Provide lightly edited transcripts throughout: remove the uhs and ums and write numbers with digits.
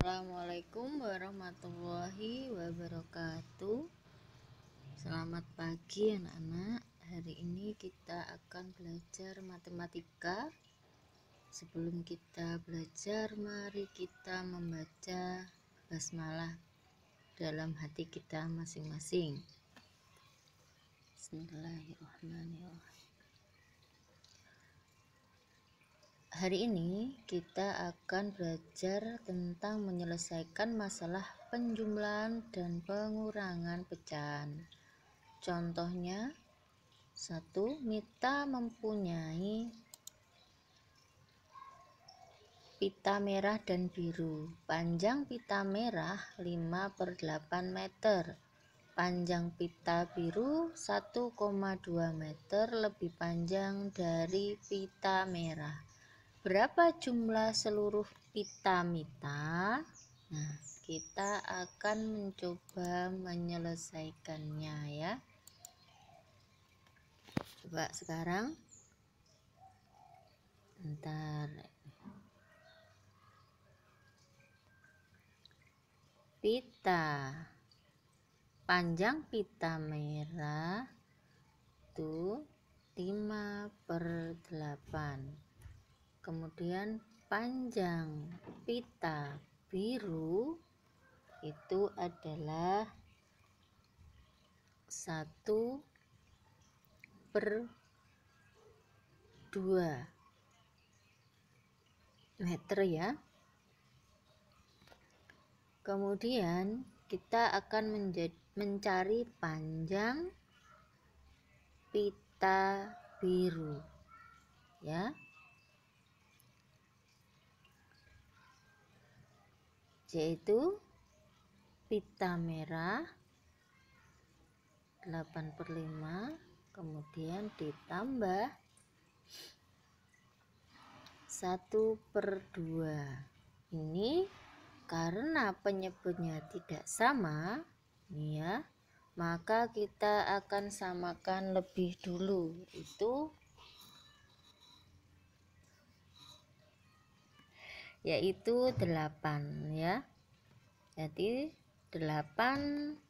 Assalamualaikum warahmatullahi wabarakatuh. Selamat pagi anak-anak. Hari ini kita akan belajar matematika. Sebelum kita belajar, mari kita membaca basmalah dalam hati kita masing-masing. Bismillahirrahmanirrahim. Hari ini kita akan belajar tentang menyelesaikan masalah penjumlahan dan pengurangan pecahan. Contohnya, 1. Mita mempunyai pita merah dan biru. Panjang pita merah 5/8 meter. Panjang pita biru 1,2 meter lebih panjang dari pita merah. Berapa jumlah seluruh pita Mita? Nah, kita akan mencoba menyelesaikannya ya. Coba sekarang. Bentar. Pita. Panjang pita merah itu 5/8. Kemudian panjang pita biru itu adalah 1/2 meter ya. Kemudian kita akan mencari panjang pita biru ya. Yaitu pita merah 8/5, kemudian ditambah 1/2. Ini karena penyebutnya tidak sama ya, maka kita akan samakan lebih dulu, yaitu 8 ya. Jadi 8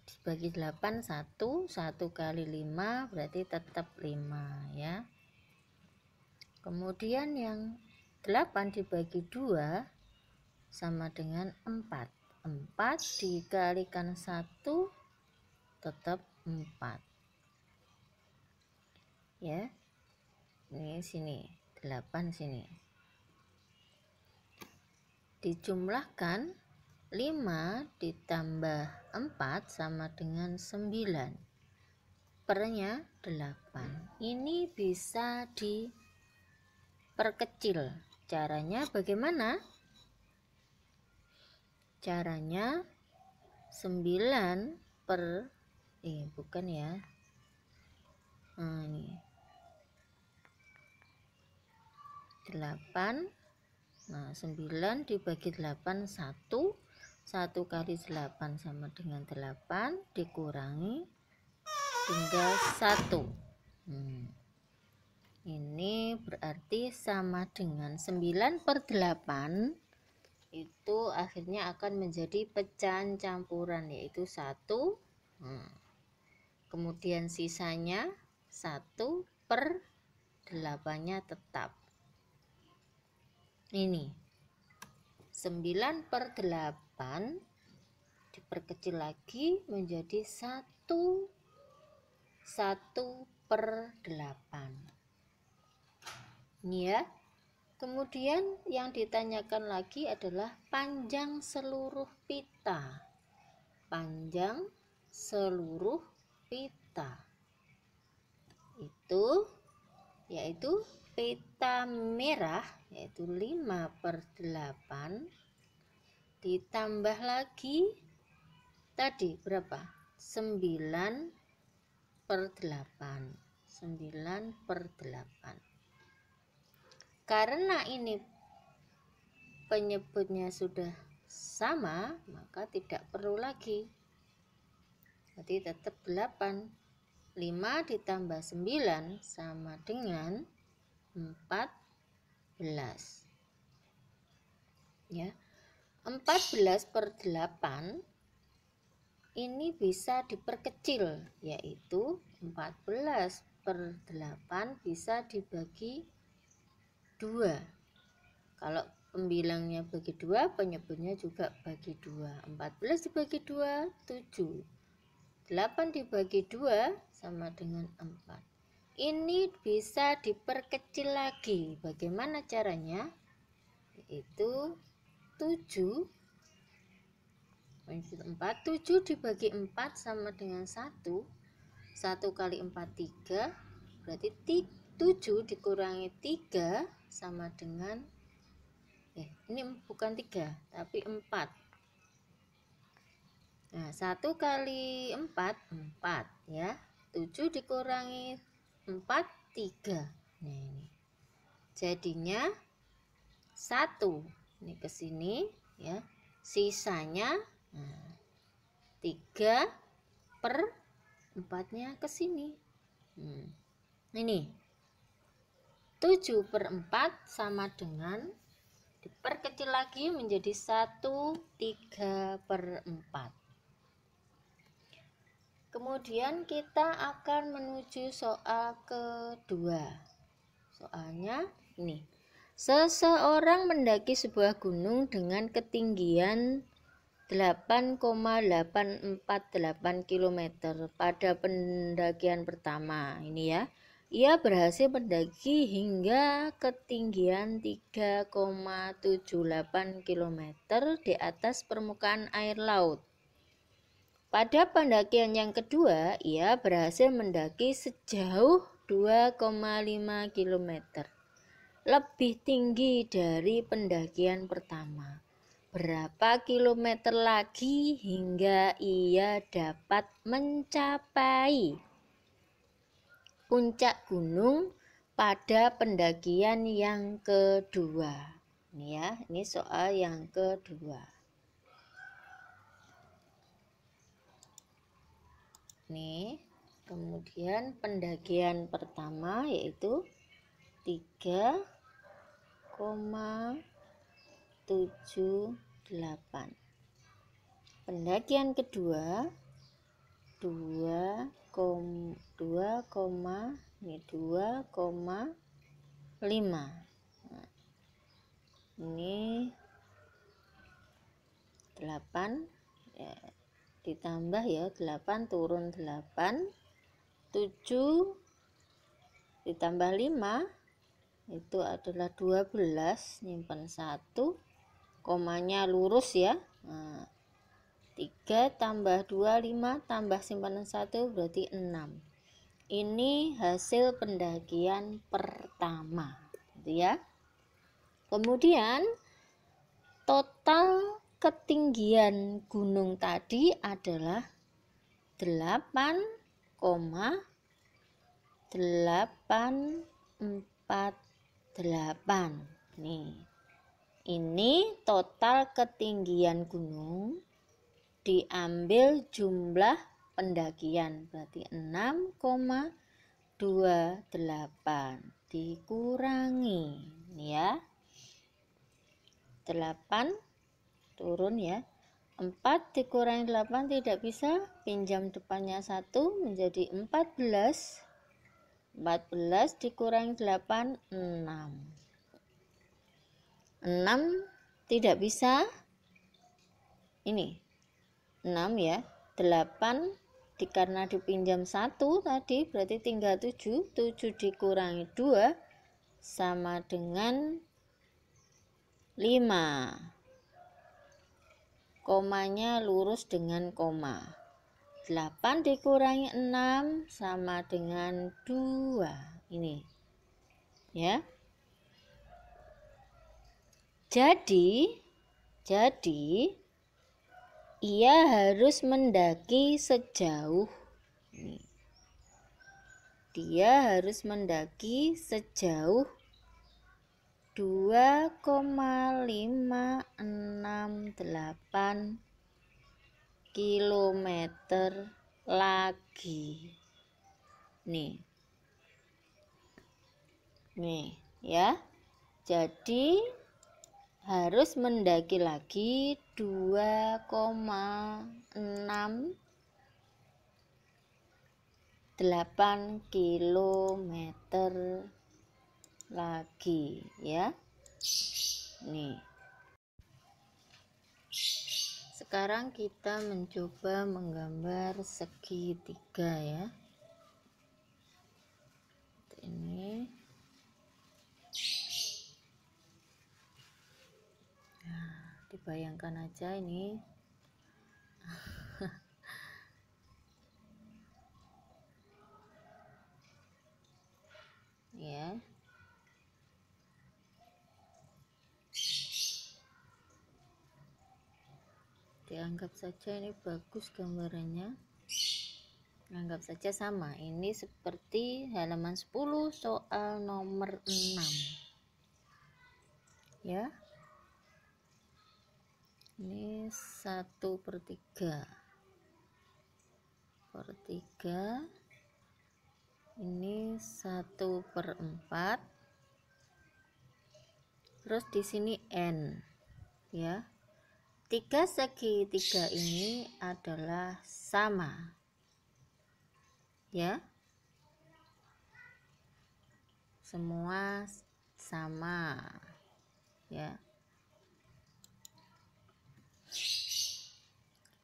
dibagi 8 1 kali 5 berarti tetap 5 ya. Kemudian yang 8 dibagi 2 sama dengan 4. 4 dikalikan 1 tetap 4 ya. Ini sini 8 sini. Dijumlahkan 5 ditambah 4 sama dengan 9. Pernya 8. Ini bisa diperkecil. Caranya bagaimana? Caranya 9 per bukan ya. Ini 8. Nah, 9 dibagi 8 1. 1 kali 8 sama dengan 8, dikurangi tinggal 1. Ini berarti sama dengan 9/8. Itu akhirnya akan menjadi pecahan campuran, yaitu 1. Kemudian sisanya 1/8-nya tetap. Ini 9/8 diperkecil lagi menjadi 1/8 ini ya. Kemudian yang ditanyakan lagi adalah panjang seluruh pita. Panjang seluruh pita itu yaitu pita merah yaitu 5/8 ditambah lagi tadi berapa? 9/8. 9/8. Karena ini penyebutnya sudah sama, maka tidak perlu lagi. Jadi tetap 8. 5 ditambah 9 sama dengan 14. ya. 14/8 ini bisa diperkecil, yaitu 14/8 bisa dibagi 2. Kalau pembilangnya bagi 2, penyebutnya juga bagi 2. 14 dibagi 2, 7. 8 dibagi 2 sama dengan 4. Ini bisa diperkecil lagi. Bagaimana caranya? Yaitu 7 dibagi 4 sama dengan 1. 1 kali 4, 3. Berarti 7 dikurangi 3 sama dengan ini bukan 3 tapi 4. Nah, 1 kali 4, 4 ya. 7 dikurangi 4, 3. Nah, ini. Jadinya 1 ini ke sini ya. Sisanya 3/4-nya ke sini. Ini 7/4 sama dengan, diperkecil lagi menjadi 1/3/4. Kemudian kita akan menuju soal kedua. Soalnya ini. Seseorang mendaki sebuah gunung dengan ketinggian 8,848 km pada pendakian pertama. Ini ya. Ia berhasil mendaki hingga ketinggian 3,78 km di atas permukaan air laut. Pada pendakian yang kedua, ia berhasil mendaki sejauh 2,5 km. Lebih tinggi dari pendakian pertama. Berapa kilometer lagi hingga ia dapat mencapai puncak gunung pada pendakian yang kedua? Ini ya, ini soal yang kedua. Nih, kemudian pendakian pertama yaitu 3,78. Pendakian kedua 2,5. Ini 8 ya. Ditambah ya, 8 turun 8, 7 ditambah 5 itu adalah 12, nyimpan 1, komanya lurus ya. 3 tambah 2, 5 tambah simpanan 1 berarti 6. Ini hasil pendakian pertama gitu ya. Kemudian total ketinggian gunung tadi adalah 8,848. Nih. Ini total ketinggian gunung diambil jumlah pendakian, berarti 6,28 dikurangi ya. 8 turun ya. 4 dikurangi 8 tidak bisa, pinjam depannya 1 menjadi 14. 14 dikurangi 8, 6. 6 tidak bisa. Ini 6 ya. 8 karena dipinjam 1 tadi berarti tinggal 7. 7 dikurangi 2 sama dengan 5. Komanya lurus dengan koma. 8 dikurangi 6 sama dengan 2. Ini ya. Jadi ia harus mendaki sejauh ini. Dia harus mendaki sejauh 2,568 km lagi. Nih ya. Jadi harus mendaki lagi 2,68 kilometer lagi ya. Nih. Sekarang kita mencoba menggambar segitiga ya. Ini. Nah, dibayangkan aja ini. Ya. Dianggap saja ini bagus gambarannya. Anggap saja sama. Ini seperti halaman 10 soal nomor 6. Ya. Ini 1/3 per 3. Ini 1/4. Terus di sini N. Ya. 3 segitiga ini adalah sama. Ya. Semua sama. Ya.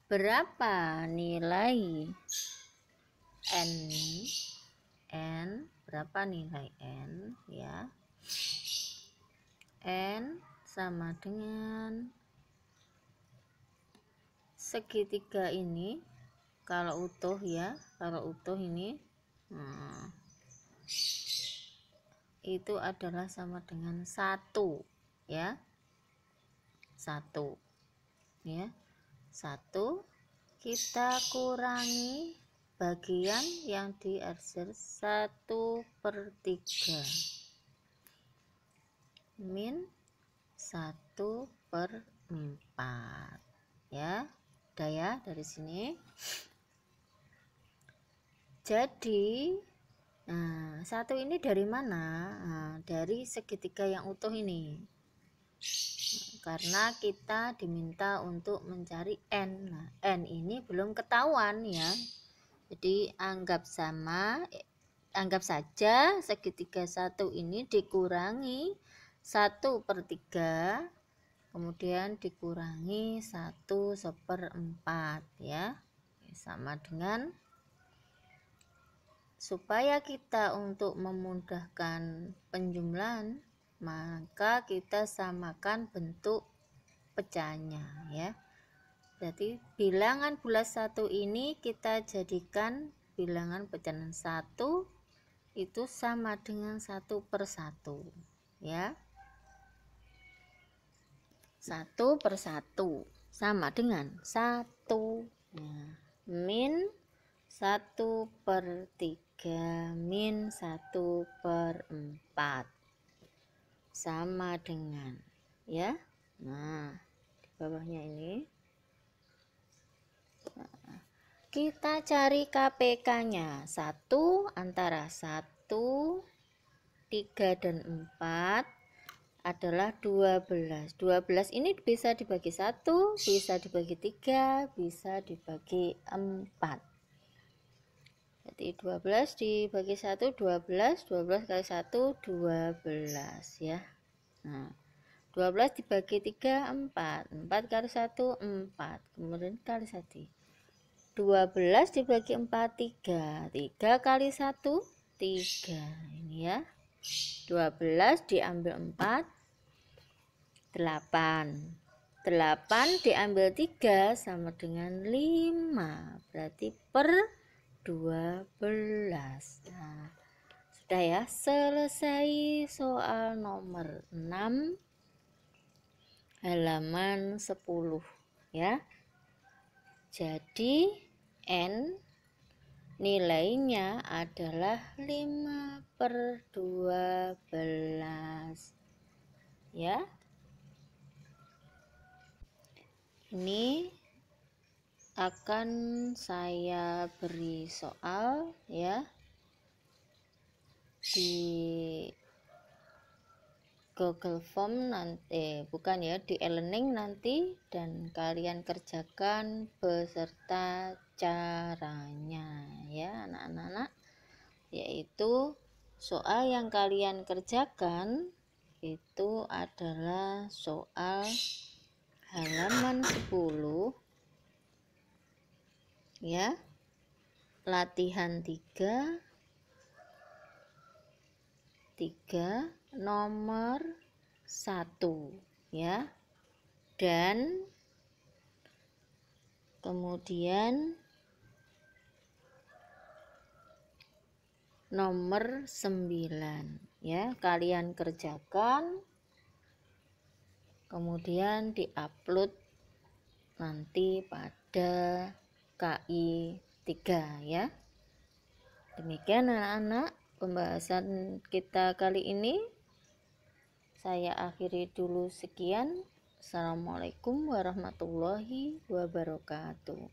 Berapa nilai N? Berapa nilai N? Ya. N sama dengan segitiga ini kalau utuh ya, kalau utuh ini itu adalah sama dengan 1 ya. 1 ya. 1 kita kurangi bagian yang diarsir 1/3 min 1/4 ya. Udah ya dari sini. Jadi 1 ini dari mana? Dari segitiga yang utuh ini. Karena kita diminta untuk mencari N. Nah, N ini belum ketahuan ya. Jadi anggap saja segitiga 1 ini dikurangi 1/3, kemudian dikurangi 1/4 ya. Sama dengan, supaya kita untuk memudahkan penjumlahan, maka kita samakan bentuk pecahannya ya. Berarti bilangan bulat 1 ini kita jadikan bilangan pecahan 1 itu sama dengan 1/1 ya. 1/1 sama dengan 1 min 1/3 min 1/4 sama dengan ya. Nah, di bawahnya ini kita cari KPK-nya. 1 antara 1, 3 dan 4 adalah 12. 12 ini bisa dibagi 1, bisa dibagi 3, bisa dibagi 4. Jadi 12 dibagi 1 12, 12 kali 1 12 ya. Nah, 12 dibagi 3 4, 4 kali 1 4, kemudian kali 1. 12 dibagi 4 3, 3 kali 1 3 ini ya. 12 diambil 4 8 diambil 3 sama dengan 5, berarti per 12. Nah, sudah ya, selesai soal nomor 6 halaman 10 ya. Jadi N nilainya adalah 5/12 ya. Ini akan saya beri soal ya di Google Form nanti, bukan ya, di e-learning nanti, dan kalian kerjakan beserta caranya ya anak-anak, yaitu soal yang kalian kerjakan itu adalah soal halaman 10 ya, latihan 3 nomor 1 ya, dan kemudian nomor 9 ya, kalian kerjakan kemudian diupload nanti pada KI 3 ya. Demikian anak-anak pembahasan kita kali ini. Saya akhiri dulu sekian. Assalamualaikum warahmatullahi wabarakatuh.